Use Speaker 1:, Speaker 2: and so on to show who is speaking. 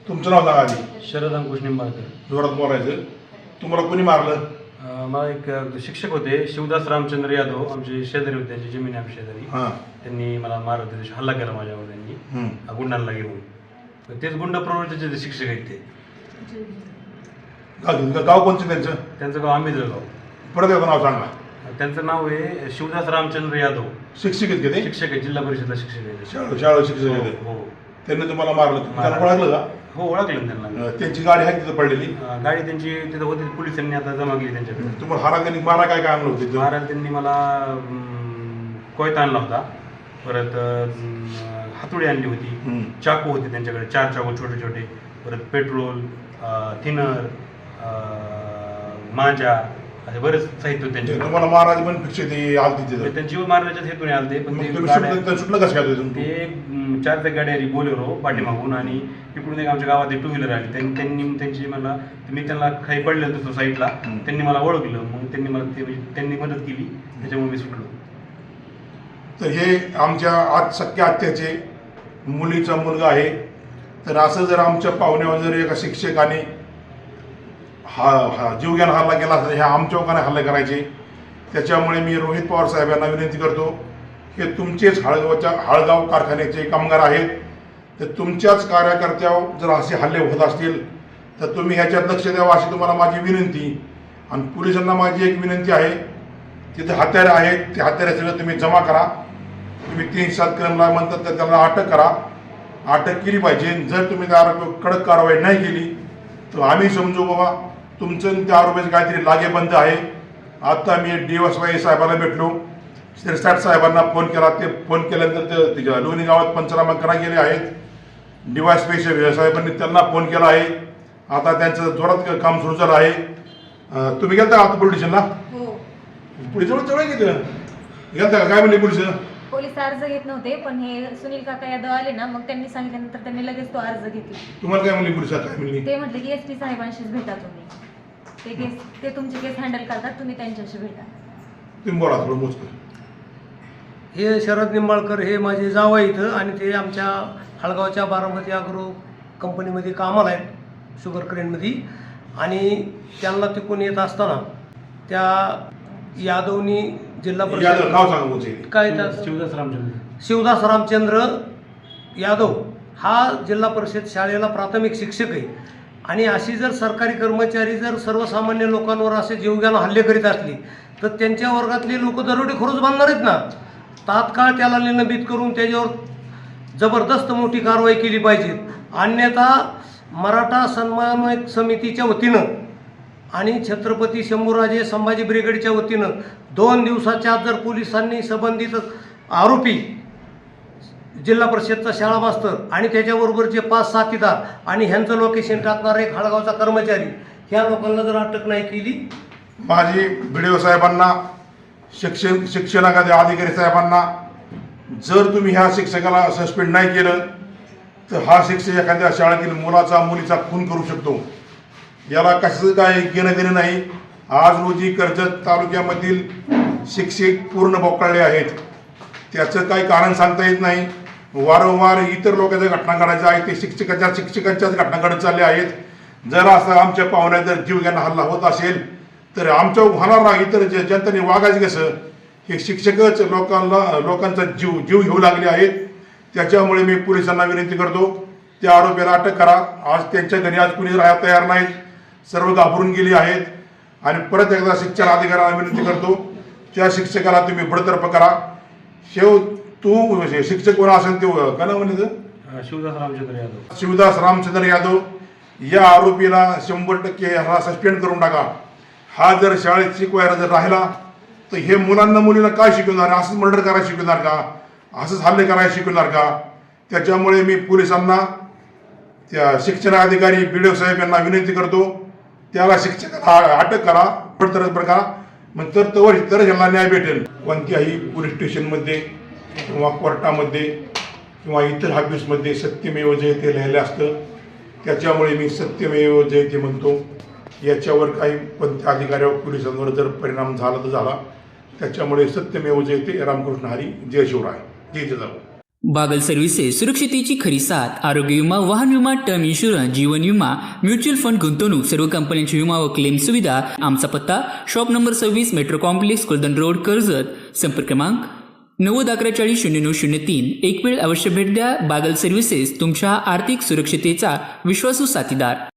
Speaker 1: तुमचं नाव सांगा आधी.
Speaker 2: शरद अंकुश निंबाळकर.
Speaker 1: जोरात बोलायचं. तुम्हाला कोणी मारलं?
Speaker 2: मला एक शिक्षक होते शिवदास रामचंद्र यादव, आमचे शेजारी होते, त्यांची जमीन आहे आमच्या शेजारी. त्यांनी मला मारलं, त्या दिवशी हल्ला केला माझ्यावर त्यांनी गुंडांना घेऊन. तेच गुंड प्रवृत्तीचे ते शिक्षक आहेत ते.
Speaker 1: गाव कोणतं त्यांचं?
Speaker 2: त्यांचं गाव आंबेजळगाव.
Speaker 1: परत एकदा नाव सांगा.
Speaker 2: त्यांचं नाव आहे शिवदास रामचंद्र यादव.
Speaker 1: शिक्षक आहेत का ते?
Speaker 2: शिक्षक आहेत, जिल्हा परिषदला शिक्षक आहेत.
Speaker 1: शाळा शिक्षक आहेत.
Speaker 2: हो.
Speaker 1: त्यांनी तुम्हाला मारलं, त्याला ओळखलं का?
Speaker 2: हो, ओळखलं त्यांना.
Speaker 1: त्यांची गाडी आहे तिथं पडलेली?
Speaker 2: गाडी त्यांची तिथं होती, पोलिसांनी आता जमा केली त्यांच्याकडे.
Speaker 1: तुम्हाला हारा त्यांनी मारा काय काय आणलं होतं?
Speaker 2: मारायला त्यांनी मला कोयता आणला होता, परत हातोडी आणली होती, चाकू होते त्यांच्याकडे, 4 चाकू छोटे छोटे, परत पेट्रोल, थिनर, मांजा, असे बरेच साहित्य त्यांचे.
Speaker 1: तुम्हाला महाराज पण फिक्स ते आलती तिथं?
Speaker 2: त्यांची जीव मारण्याच्याच हेतूने आलते. पण
Speaker 1: सुटलं कसं काय
Speaker 2: ते 4 गाडी आली बोलेरो पाठीमागून, आणि इकडून एक आमच्या गावात 2 व्हीलर आली. त्यांनी त्यांची मला, मी त्यांना काही पडलेलं तसं साईडला, त्यांनी मला ओळखलं, मग त्यांनी मदत केली, त्याच्यामुळे मी सुटलो.
Speaker 1: तर हे आमच्या आज सख्या आत्याचे मुलीचा मुलगा आहे. तर असं जर आमच्या पाहुण्यावर जर एका शिक्षकाने जीवघेण हल्ला केला असता, ह्या आमच्या लोकांना हल्ले करायचे. त्याच्यामुळे मी रोहित पवार साहेबांना विनंती करतो की तुमचेच हाळगाव कारखान्याचे कामगार आहेत, तर तुमच्याच कार्यकर्त्यावर जर असे हल्ले होत असतील तर तुम्ही ह्याच्यात लक्ष द्यावं, अशी तुम्हाला माझी विनंती. आणि पोलिसांना माझी एक विनंती आहे, तिथे हत्यारे आहेत, ते हत्यारे सगळं तुम्ही जमा करा. तुम्ही 307 कलमला म्हणतात तर त्याला अटक करा, अटक केली पाहिजे. जर तुम्ही त्या आरोपी कडक कारवाई नाही केली तर आम्ही समजू बाबा तुमचं त्या आरोपीचं काहीतरी लागेबंद आहे. आता मी DSY साहेबांना भेटलो, शिरसाट साहेबांना फोन केला. ते फोन केल्यानंतर ते लोणी गावात पंचनामा करा गेले आहेत. DSY साहेबांनी त्यांना फोन केला आहे. आता त्यांचं जोरात काम सुरू झालं आहे. तुम्ही गेलता का आता पोलीस स्टेशनला? पोलीस जवळ गेलता का? काय म्हणले
Speaker 3: पोलीस अर्ज घेत नव्हते, पण हे सुनील काका यादव आले ना, मग त्यांनी सांगितल्यानंतर त्यांनी लगेच तो अर्ज घेतला.
Speaker 1: तुम्हाला काय म्हणले पोलीस? काय म्हणले?
Speaker 3: ते म्हटले की SP साहेबांशीच भेटा तुम्ही, ते तुमची केस हँडल करतात, तुम्ही त्यांच्याशी भेटा.
Speaker 1: तुम्ही बोला थोडं मोजकर.
Speaker 4: हे शरद निंबाळकर हे माझे जावं इथं, आणि ते आमच्या हळगावच्या बारामती ॲग्रो कंपनीमध्ये कामाला आहेत, शुगर क्रेनमध्ये. आणि त्यांना तिकून येत असताना त्या यादवनी जिल्हा परिषद
Speaker 1: नाव सांगा
Speaker 4: काय
Speaker 2: शिवदास
Speaker 4: रामचंद्र यादव हा जिल्हा परिषद शाळेला प्राथमिक शिक्षक आहे. आणि अशी जर सरकारी कर्मचारी जर सर्वसामान्य लोकांवर असे जीवघेण हल्ले करीत असली तर त्यांच्या वर्गातले लोक दरोडेखोरच बांधणार आहेत ना. तात्काळ त्याला निलंबित करून त्याच्यावर जबरदस्त मोठी कारवाई केली पाहिजे. अन्यथा मराठा समन्वय समितीच्या वतीनं आणि छत्रपती शंभूराजे संभाजी ब्रिगेडच्या वतीनं 2 दिवसाच्या आत जर पोलिसांनी संबंधित आरोपी, जिल्हा परिषदचा शाळा मास्तर आणि त्याच्याबरोबरचे 5 साथीदार आणि ह्यांचं लोकेशन टाकणारा एक हळगावचा कर्मचारी, ह्या लोकांना जर अटक नाही केली,
Speaker 1: माझी BDO साहेबांना, शिक्षणाखात्या अधिकारी साहेबांना, जर तुम्ही ह्या शिक्षकाला सस्पेंड नाही केलं तर हा शिक्षक एखाद्या शाळेतील मुलीचा खून करू शकतो. याला कशाचं काय घेणं देणं नाही. आज रोजी कर्जत तालुक्यामधील शिक्षक पूर्ण बोकाळले आहेत. त्याचं काही कारण सांगता येत नाही. वारंवार इतर लोकांच्या घटना घडायच्या आहेत, ते शिक्षकांच्याच घटना घडत चालल्या आहेत. जर असं आमच्या पाहुण्यात जर जीवघेणा हल्ला होत असेल तर आमच्या होणार नाही, इतर जनतेने वागायचं कसं? हे शिक्षकच लोकांचा जीव घेऊ लागले आहेत. त्याच्यामुळे मी पोलिसांना विनंती करतो, त्या आरोपीला अटक करा. आज त्यांच्या घरी आज कुणी राहायला तयार नाहीत, सर्व घाबरून गेली आहेत. आणि परत एकदा शिक्षण अधिकाऱ्यांना विनंती करतो, त्या शिक्षकाला तुम्ही बडतर्फ करा. तू शिक्षक कोण असेल ते का ना म्हणे? शिवदास रामचंद्र यादव या आरोपीला 100% हा सस्पेंड करून टाका. हा जर शाळेत शिकवायला जर राहिला तर हे मुलींना काय शिकवणार? असंच मर्डर करायला शिकवणार का? असंच हल्ले करायला शिकवणार का? त्याच्यामुळे मी पोलिसांना, त्या शिक्षणाधिकारी BDO साहेब यांना विनंती करतो, त्याला शिक्षकाला अटक करा, बडतर्फ करा. मग तर ह्यांना न्याय भेटेल. कोणत्याही पोलीस स्टेशनमध्ये किंवा कोर्टामध्ये किंवा इतर ऑफिसमध्ये सत्यमेव जयते लिहिलं असतं. त्याच्यामुळे मी सत्यमेव जयते म्हणतो. याच्यावर काही कोणत्या अधिकाऱ्यावर पोलिसांवर जर परिणाम झाला तर झाला. त्याच्यामुळे सत्यमेव जयते. रामकृष्ण हरी. जय शिवराय. जय जिजाऊ.
Speaker 5: बागल सर्व्हिसेस सुरक्षितेची खरी साथ. आरोग्य विमा, वाहन विमा, टर्म इन्शुरन्स, जीवन विमा, म्युच्युअल फंड, गुंतवणूक, सर्व कंपन्यांची विमा व क्लेम सुविधा. आमचा पत्ता shop number 26, metro complex, Kuldan road, Karjat. संपर्क क्रमांक 9011400903. एक वेळ अवश्य भेट द्या. बागल सर्व्हिसेस, तुमच्या आर्थिक सुरक्षितेचा विश्वासू साथीदार.